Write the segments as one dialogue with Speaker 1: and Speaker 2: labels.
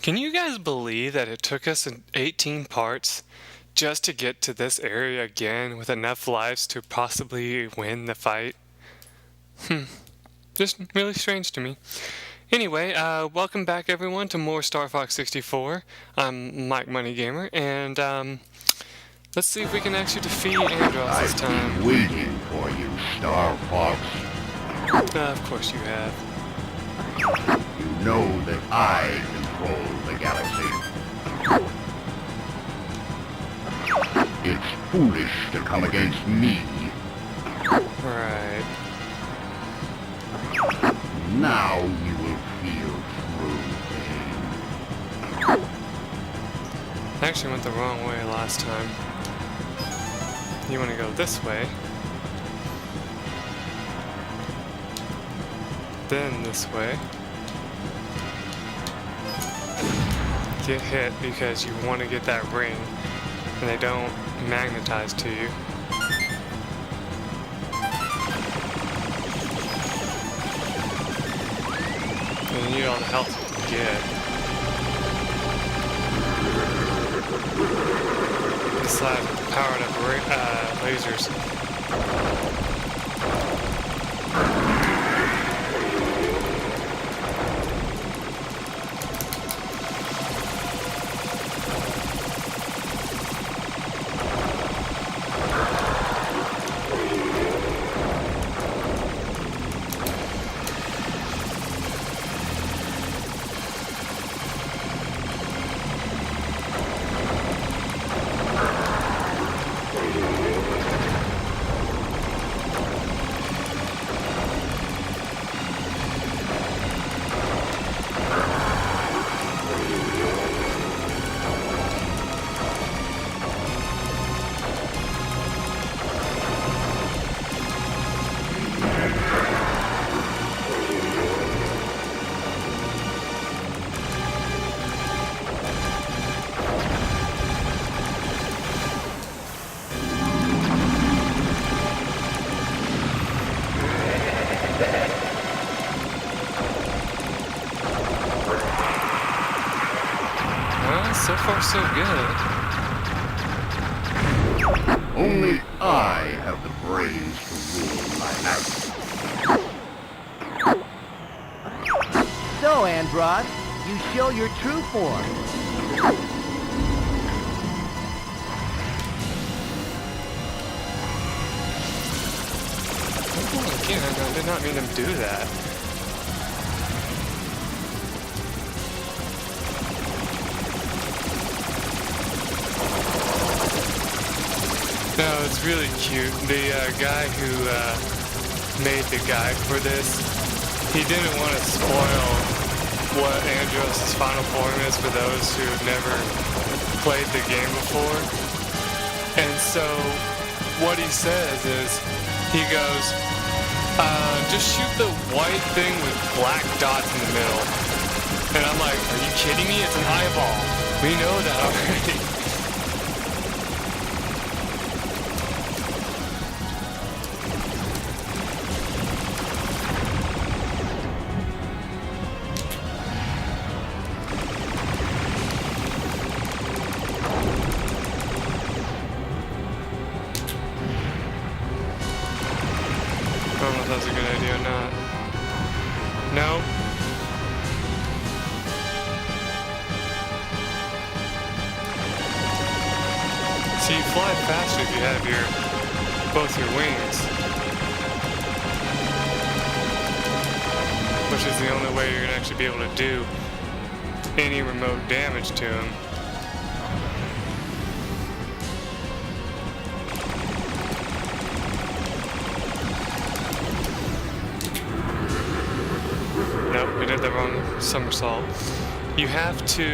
Speaker 1: Can you guys believe that it took us 18 parts just to get to this area again with enough lives to possibly win the fight? Just really strange to me. Anyway, welcome back everyone to more Star Fox 64. I'm MikeMoneyGMR, and let's see if we can actually defeat Andross this time.
Speaker 2: I've been waiting for you, Star Fox.
Speaker 1: Of course you have.
Speaker 2: You know that I control the galaxy. It's foolish to come against me.
Speaker 1: Right.
Speaker 2: Now you will feel true pain.
Speaker 1: I actually went the wrong way last time. You want to go this way. Then this way. Get hit because you want to get that ring and they don't magnetize to you. And you need all the health you can get. Besides powered up lasers. So far, so good.
Speaker 2: Only I have the brains to rule my life.
Speaker 3: So, Andross, you show your true form.
Speaker 1: Oh, again, I did not mean to do that. No, it's really cute. The guy who made the guide for this, he didn't want to spoil what Andross' final form is for those who have never played the game before. And so what he says is, he goes, just shoot the white thing with black dots in the middle. And I'm like, are you kidding me? It's an eyeball. We know that already. I don't know if that's a good idea or not. No? See, you fly faster if you have both your wings. Which is the only way you're going to actually be able to do any remote damage to him. Nope, we did the wrong somersault. You have to,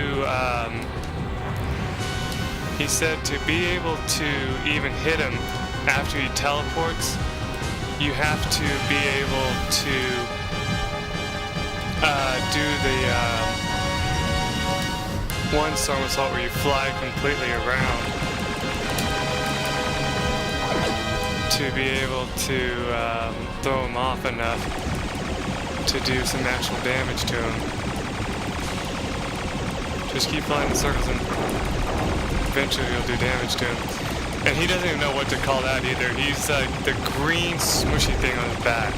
Speaker 1: he said to be able to even hit him after he teleports, you have to be able to do the one somersault where you fly completely around to be able to throw him off enough to do some actual damage to him. Just keep flying in circles and eventually you'll do damage to him. And he doesn't even know what to call that either. He's like the green smushy thing on his back.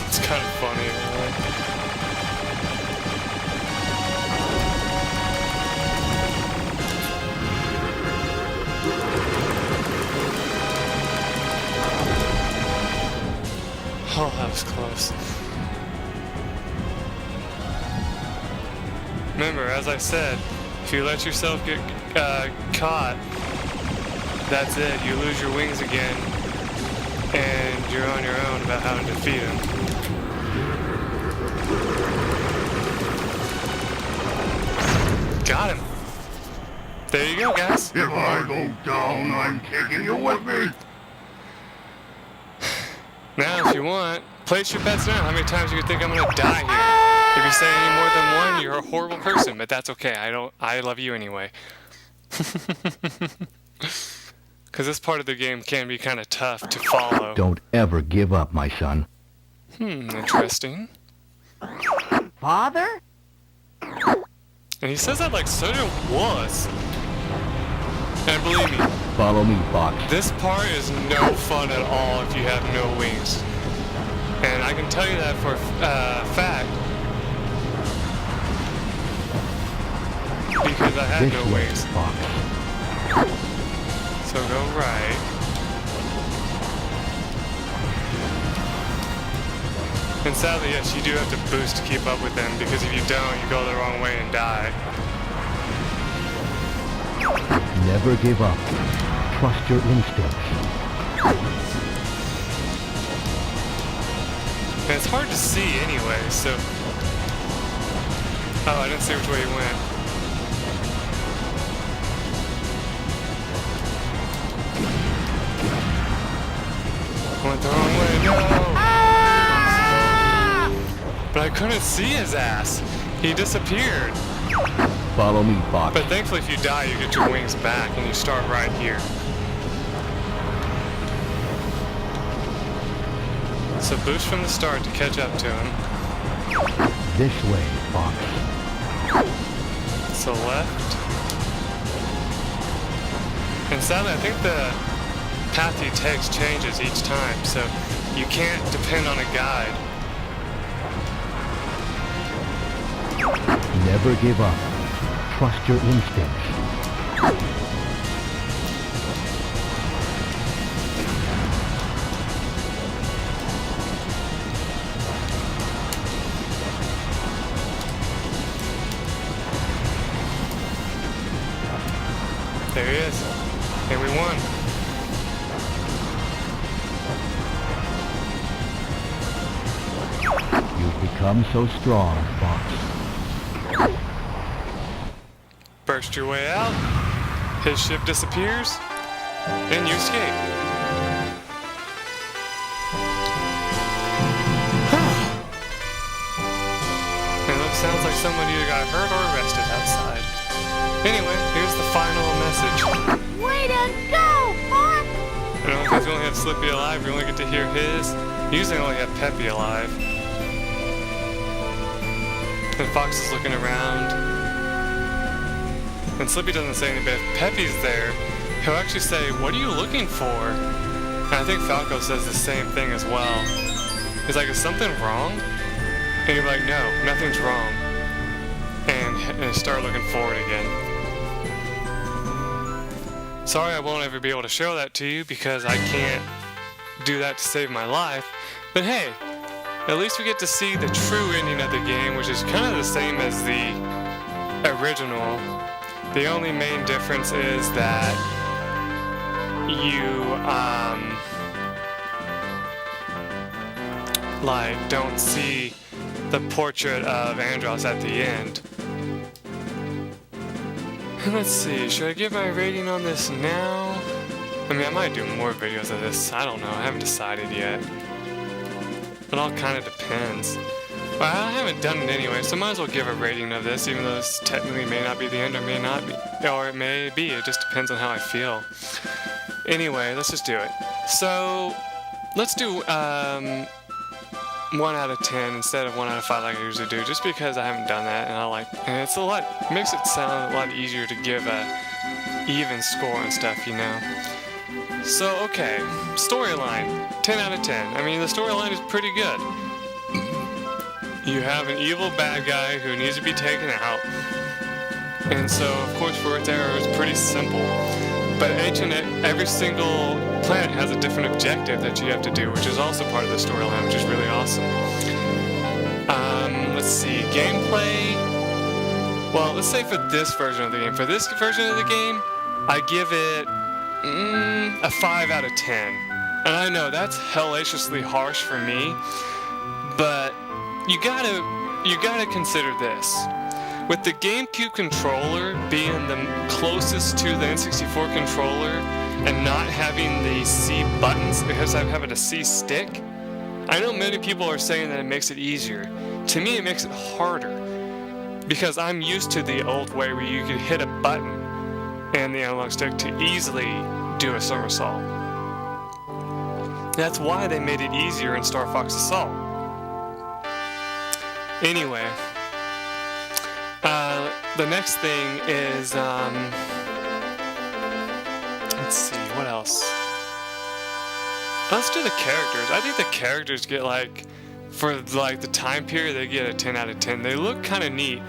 Speaker 1: It's kind of funny, really. Oh, that was close. Remember, as I said, if you let yourself get caught, that's it. You lose your wings again, and you're on your own about how to defeat him. Got him. There you go, guys.
Speaker 2: If I go down, I'm taking you with me.
Speaker 1: Now, if you want, place your bets now. How many times do you think I'm gonna die here? If you say any more than one, you're a horrible person, but that's okay. I love you anyway. Because this part of the game can be kind of tough to follow.
Speaker 3: Don't ever give up, my son.
Speaker 1: Interesting.
Speaker 3: Father?
Speaker 1: And he says that like such a wuss. And believe me,
Speaker 3: Follow me, Fox.
Speaker 1: this part is no fun at all if you have no wings. And I can tell you that for a fact. Because I had
Speaker 3: This
Speaker 1: no
Speaker 3: way,
Speaker 1: wings.
Speaker 3: Fox.
Speaker 1: So go right. And sadly, yes, you do have to boost to keep up with them, because if you don't, you go the wrong way and die.
Speaker 3: Never give up. Trust your instincts.
Speaker 1: And it's hard to see anyway, so... Oh, I didn't see which way he went. Went the wrong way, no! But I couldn't see his ass. He disappeared.
Speaker 3: Follow me, Fox.
Speaker 1: But thankfully, if you die, you get your wings back, and you start right here. So boost from the start to catch up to him.
Speaker 3: This way, Fox.
Speaker 1: So left. And sadly, I think the path he takes changes each time, so you can't depend on a guide.
Speaker 3: Never give up. Trust your instincts.
Speaker 1: There he is. And we won.
Speaker 3: You've become so strong, Fox.
Speaker 1: Burst your way out. His ship disappears. And you escape. And it sounds like someone either got hurt or arrested outside. Anyway, here's the final message.
Speaker 4: Way to go, Fox!
Speaker 1: And because we only have Slippy alive, we only get to hear his. Usually I only have Peppy alive. And Fox is looking around. And Slippy doesn't say anything, but if Peppy's there, he'll actually say, "What are you looking for?" And I think Falco says the same thing as well. He's like, "Is something wrong?" And you're like, "No, nothing's wrong." And start looking forward again. Sorry I won't ever be able to show that to you because I can't do that to save my life. But hey, at least we get to see the true ending of the game, which is kind of the same as the original. The only main difference is that you, don't see the portrait of Andross at the end. Let's see, should I give my rating on this now? I mean, I might do more videos of this. I don't know. I haven't decided yet. It all kind of depends. Well, I haven't done it anyway, so I might as well give a rating of this, even though this technically may not be the end or may not be. Or it may be. It just depends on how I feel. Anyway, let's just do it. So, let's do 1 out of 10 instead of 1 out of 5 like I usually do, just because I haven't done that, and and it's makes it sound a lot easier to give a even score and stuff, you know. So, okay, storyline, 10 out of 10. I mean, the storyline is pretty good. You have an evil bad guy who needs to be taken out. And so, of course, for its error, it's pretty simple. But every single planet has a different objective that you have to do, which is also part of the storyline, which is really awesome. Let's see, gameplay. Well, let's say for this version of the game. For this version of the game, I give it a 5 out of 10. And I know that's hellaciously harsh for me, but you gotta consider this. With the GameCube controller being the closest to the N64 controller and not having the C buttons because I'm having a C stick, I know many people are saying that it makes it easier. To me, it makes it harder because I'm used to the old way where you could hit a button and the analog stick to easily do a somersault. That's why they made it easier in Star Fox Assault. Anyway, the next thing is, let's see, what else? Let's do the characters. I think the characters get for the time period, they get a 10 out of 10. They look kind of neat.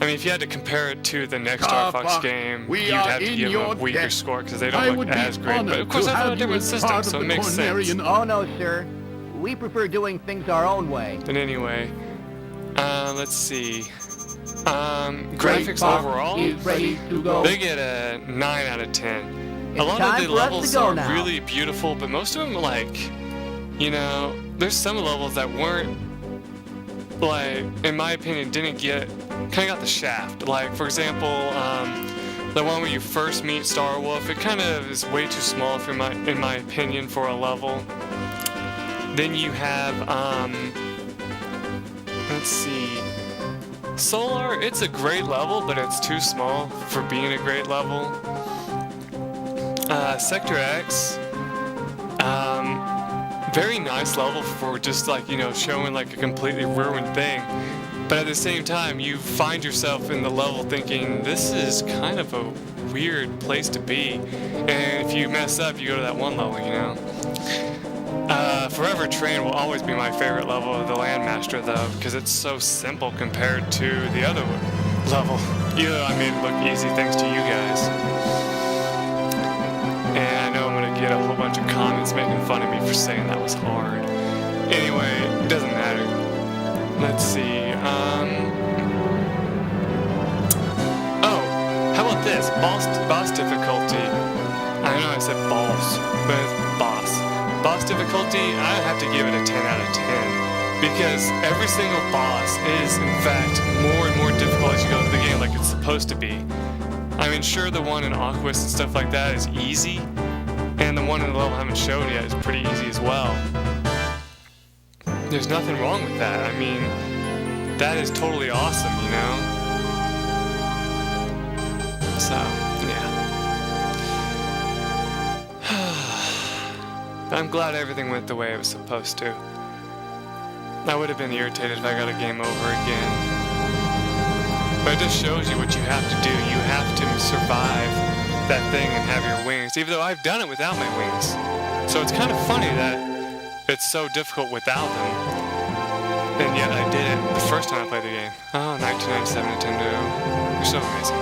Speaker 1: I mean, if you had to compare it to the next Star Fox game, you'd have to give them a weaker score because they don't look as great. But of course, that's a different system, so it makes sense.
Speaker 3: Oh no, sir. We prefer doing things our own way.
Speaker 1: But anyway, let's see. Graphics overall, they get a 9 out of 10. A lot of the levels are really beautiful, but most of them there's some levels that weren't, in my opinion, kind of got the shaft. Like, for example, the one where you first meet Star Wolf, it kind of is way too small in my opinion for a level. Then you have, let's see, Solar, it's a great level, but it's too small for being a great level. Sector X, very nice level for just showing a completely ruined thing. But at the same time, you find yourself in the level thinking, this is kind of a weird place to be. And if you mess up, you go to that one level, you know. Forever Train will always be my favorite level of the Landmaster, though, because it's so simple compared to the other level. Even though I made it look easy thanks to you guys. And I know I'm going to get a whole bunch of comments making fun of me for saying that was hard. Anyway, it doesn't matter. Let's see. Oh, how about this? Boss difficulty. I know I said boss, but it's boss. Boss difficulty, I have to give it a 10 out of 10 because every single boss is, in fact, more and more difficult as you go through the game, like it's supposed to be. I mean, sure, the one in Aquas and stuff like that is easy, and the one in the level I haven't showed yet is pretty easy as well. There's nothing wrong with that. I mean, that is totally awesome, you know? So, yeah. I'm glad everything went the way it was supposed to. I would have been irritated if I got a game over again. But it just shows you what you have to do. You have to survive that thing and have your wings, even though I've done it without my wings. So it's kind of funny that it's so difficult without them. And yet I did it the first time I played the game. Oh, 1997 Nintendo. You're so amazing.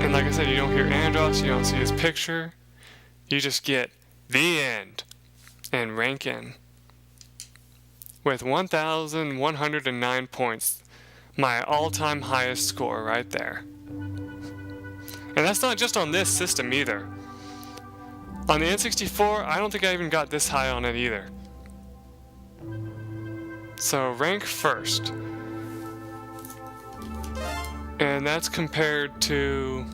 Speaker 1: And like I said, you don't hear Andross, you don't see his picture. You just get the end and rank in. With 1,109 points. My all-time highest score right there. And that's not just on this system either. On the N64, I don't think I even got this high on it either. So rank first. And that's compared to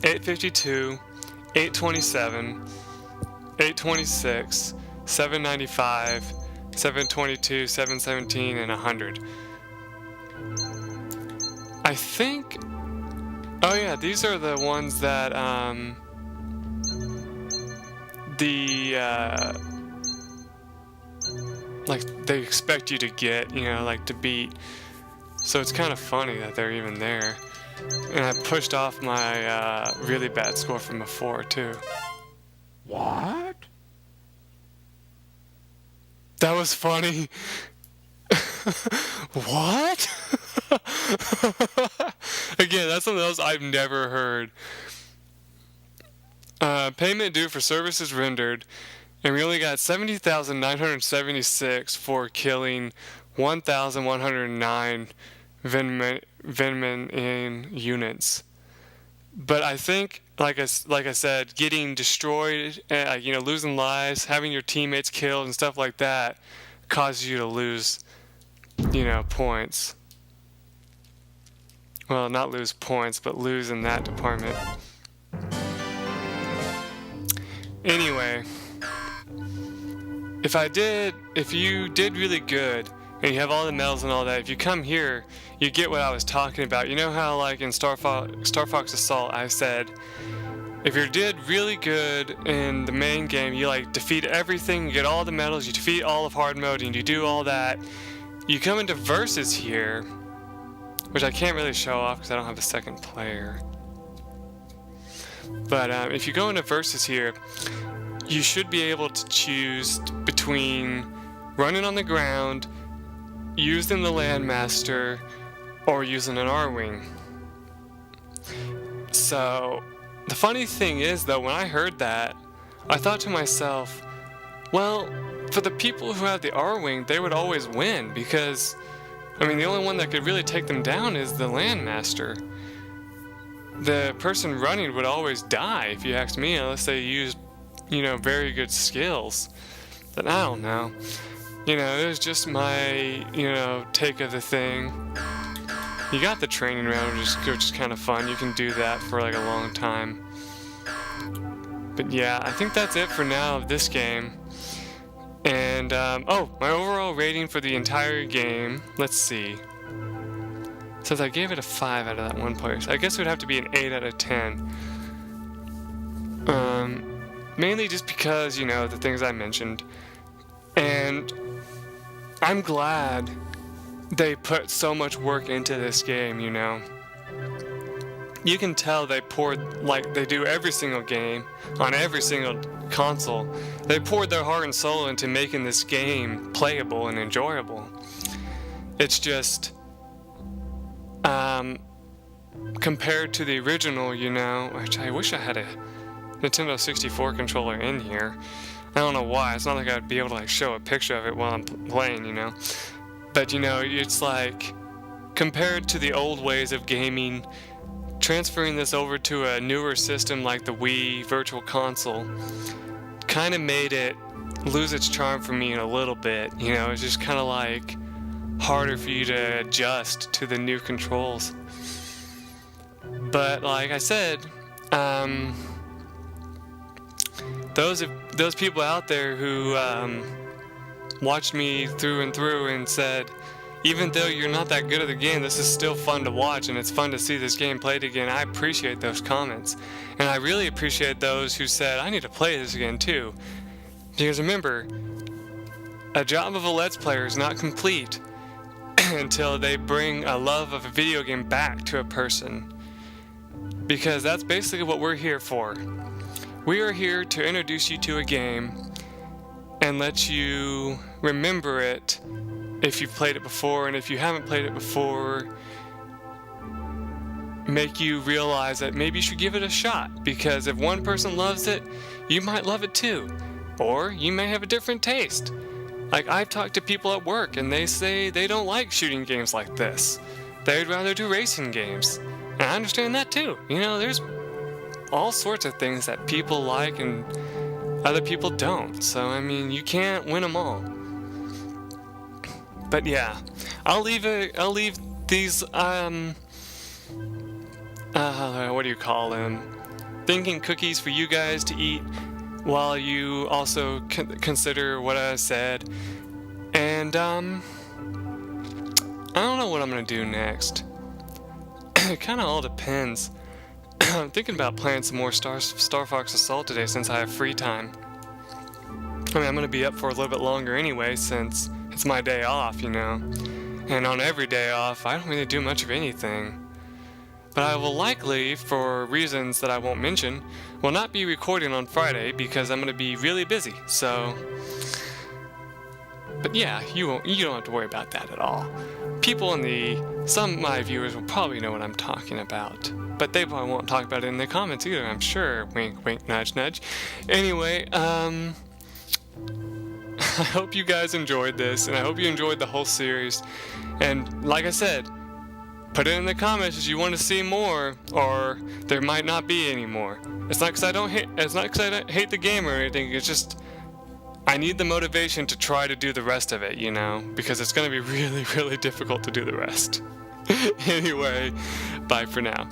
Speaker 1: 852, 827, 826, 795, 722, 717, and 100. I think... Oh yeah, these are the ones that, like, they expect you to get, you know, like, to beat. So it's kind of funny that they're even there. And I pushed off my, really bad score from before, too.
Speaker 2: What?
Speaker 1: That was funny. What? Again, that's something else I've never heard. Payment due for services rendered, and we only got 70,976 for killing 1,109 Venom in units. But I think, like I said, getting destroyed, you know, losing lives, having your teammates killed and stuff like that causes you to lose, you know, points. Well, not lose points, but lose in that department. Anyway, if you did really good, and you have all the medals and all that, if you come here, you get what I was talking about. You know how, like, in Star Fox Assault, I said, if you did really good in the main game, you, like, defeat everything, you get all the medals, you defeat all of hard mode, and you do all that, you come into Versus here, which I can't really show off because I don't have a second player. But if you go into Versus here, you should be able to choose between running on the ground, using the Landmaster, or using an R-Wing. So, the funny thing is, though, when I heard that, I thought to myself, well, for the people who have the R-Wing, they would always win, because, I mean, the only one that could really take them down is the Landmaster. The person running would always die, if you ask me, unless they used, you know, very good skills. But I don't know. You know, it was just my, you know, take of the thing. You got the training round, which is kind of fun. You can do that for like a long time. But yeah, I think that's it for now of this game. And, oh, my overall rating for the entire game, let's see. Since I gave it a 5 out of that one place, I guess it would have to be an 8 out of 10. Mainly just because, you know, the things I mentioned. And I'm glad they put so much work into this game, you know. You can tell they poured, like they do every single game, on every single console, they poured their heart and soul into making this game playable and enjoyable. It's just, compared to the original, you know, which I wish I had a Nintendo 64 controller in here. I don't know why. It's not like I'd be able to like show a picture of it while I'm playing, you know. But you know, it's like compared to the old ways of gaming, transferring this over to a newer system like the Wii Virtual Console kind of made it lose its charm for me in a little bit. You know, it's just kind of like harder for you to adjust to the new controls. But like I said, those people out there who watched me through and through and said, even though you're not that good at the game, this is still fun to watch and it's fun to see this game played again. I appreciate those comments. And I really appreciate those who said, I need to play this again too. Because remember, a job of a Let's Player is not complete until they bring a love of a video game back to a person. Because that's basically what we're here for. We are here to introduce you to a game and let you remember it if you've played it before, and if you haven't played it before, make you realize that maybe you should give it a shot, because if one person loves it, you might love it too, or you may have a different taste. Like, I've talked to people at work and they say they don't like shooting games like this. They'd rather do racing games, and I understand that too. You know, there's all sorts of things that people like and other people don't, so I mean, you can't win them all. But yeah, I'll leave these, what do you call them? Thinking cookies for you guys to eat while you also consider what I said. And, I don't know what I'm gonna do next. It kinda all depends. I'm thinking about playing some more Star Fox Assault today since I have free time. I mean, I'm gonna be up for a little bit longer anyway since it's my day off, you know. And on every day off, I don't really do much of anything. But I will likely, for reasons that I won't mention, will not be recording on Friday because I'm gonna be really busy, so... But yeah, you don't have to worry about that at all. People some of my viewers will probably know what I'm talking about. But they probably won't talk about it in the comments either, I'm sure. Wink, wink, nudge, nudge. Anyway, I hope you guys enjoyed this, and I hope you enjoyed the whole series. And like I said, put it in the comments if you want to see more, or there might not be any more. It's not because I don't hate the game or anything. It's just I need the motivation to try to do the rest of it, you know, because it's going to be really, really difficult to do the rest. Anyway, bye for now.